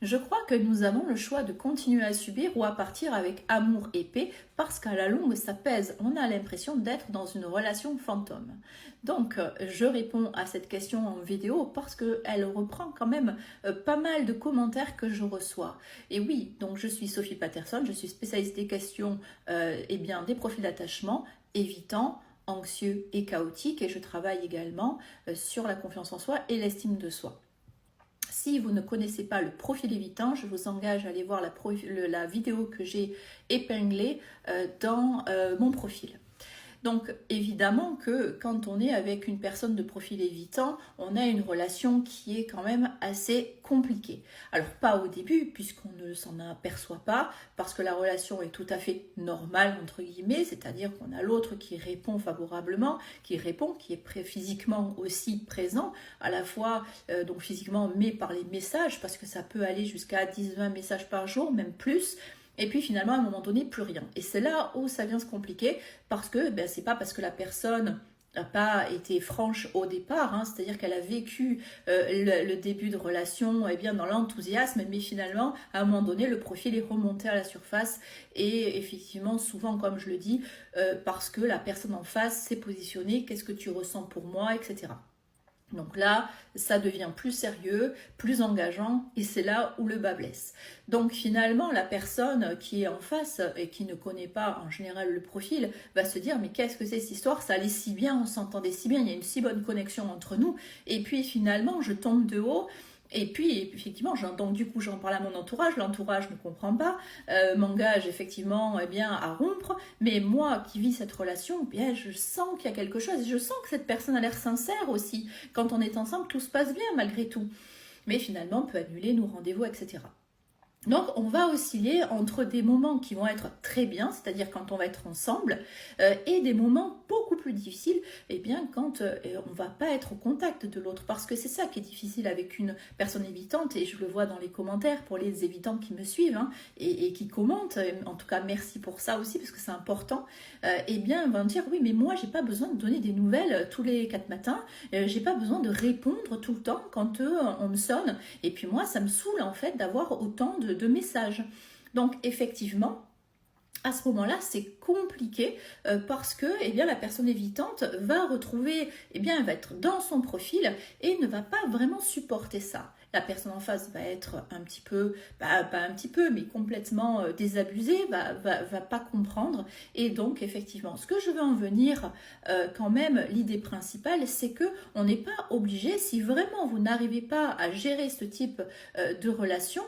Je crois que nous avons le choix de continuer à subir ou à partir avec amour et paix parce qu'à la longue ça pèse. On a l'impression d'être dans une relation fantôme. Donc je réponds à cette question en vidéo parce qu'elle reprend quand même pas mal de commentaires que je reçois. Et oui, donc je suis Sophie Patterson, je suis spécialiste des questions des profils d'attachement évitants, anxieux et chaotiques, et je travaille également sur la confiance en soi et l'estime de soi. Si vous ne connaissez pas le profil évitant, je vous engage à aller voir la vidéo que j'ai épinglée dans mon profil. Donc évidemment que quand on est avec une personne de profil évitant, on a une relation qui est quand même assez compliquée. Alors pas au début puisqu'on ne s'en aperçoit pas parce que la relation est tout à fait normale entre guillemets, c'est-à-dire qu'on a l'autre qui répond favorablement, qui est physiquement aussi présent, à la fois donc physiquement mais par les messages parce que ça peut aller jusqu'à 10-20 messages par jour, même plus. Et puis finalement, à un moment donné, plus rien. Et c'est là où ça vient se compliquer parce que c'est pas parce que la personne n'a pas été franche au départ, hein, c'est-à-dire qu'elle a vécu le début de relation dans l'enthousiasme, mais finalement, à un moment donné, le profil est remonté à la surface et effectivement, souvent, comme je le dis, parce que la personne en face s'est positionnée, qu'est-ce que tu ressens pour moi, etc. Donc là, ça devient plus sérieux, plus engageant, et c'est là où le bas blesse. Donc finalement, la personne qui est en face et qui ne connaît pas en général le profil va se dire mais qu'est-ce que c'est cette histoire? Ça allait si bien, on s'entendait si bien, il y a une si bonne connexion entre nous, et puis finalement je tombe de haut. Et puis, effectivement, donc du coup, j'en parle à mon entourage. L'entourage ne comprend pas, m'engage effectivement à rompre. Mais moi qui vis cette relation, je sens qu'il y a quelque chose. Je sens que cette personne a l'air sincère aussi. Quand on est ensemble, tout se passe bien malgré tout. Mais finalement, on peut annuler nos rendez-vous, etc. Donc on va osciller entre des moments qui vont être très bien, c'est-à-dire quand on va être ensemble, et des moments beaucoup plus difficiles, quand on ne va pas être au contact de l'autre, parce que c'est ça qui est difficile avec une personne évitante, et je le vois dans les commentaires pour les évitants qui me suivent, et qui commentent, en tout cas merci pour ça aussi, parce que c'est important, ils vont dire oui mais moi j'ai pas besoin de donner des nouvelles tous les 4 matins, j'ai pas besoin de répondre tout le temps quand on me sonne, et puis moi ça me saoule en fait d'avoir autant de messages. Donc effectivement, à ce moment-là, c'est compliqué parce que la personne évitante va retrouver, elle va être dans son profil et ne va pas vraiment supporter ça. La personne en face va être un petit peu, pas un petit peu, mais complètement désabusée, va pas comprendre. Et donc, effectivement, ce que je veux en venir, quand même, l'idée principale, c'est que on n'est pas obligé, si vraiment vous n'arrivez pas à gérer ce type de relation,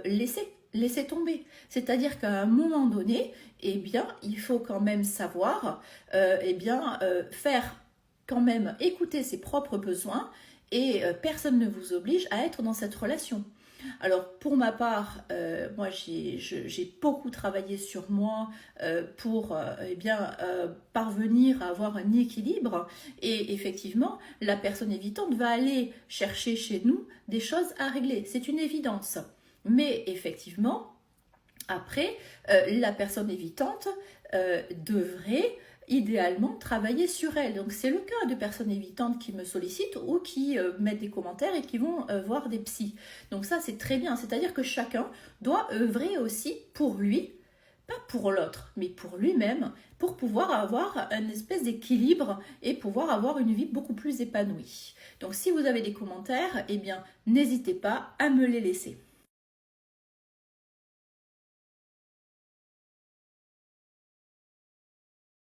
laissez tomber. C'est-à-dire qu'à un moment donné, il faut quand même savoir, faire quand même écouter ses propres besoins et personne ne vous oblige à être dans cette relation. Alors pour ma part, moi j'ai beaucoup travaillé sur moi pour parvenir à avoir un équilibre et effectivement la personne évitante va aller chercher chez nous des choses à régler, c'est une évidence. Mais effectivement, après, la personne évitante devrait idéalement travailler sur elle. Donc c'est le cas de personnes évitantes qui me sollicitent ou qui mettent des commentaires et qui vont voir des psys. Donc ça c'est très bien, c'est-à-dire que chacun doit œuvrer aussi pour lui, pas pour l'autre, mais pour lui-même, pour pouvoir avoir une espèce d'équilibre et pouvoir avoir une vie beaucoup plus épanouie. Donc si vous avez des commentaires, n'hésitez pas à me les laisser.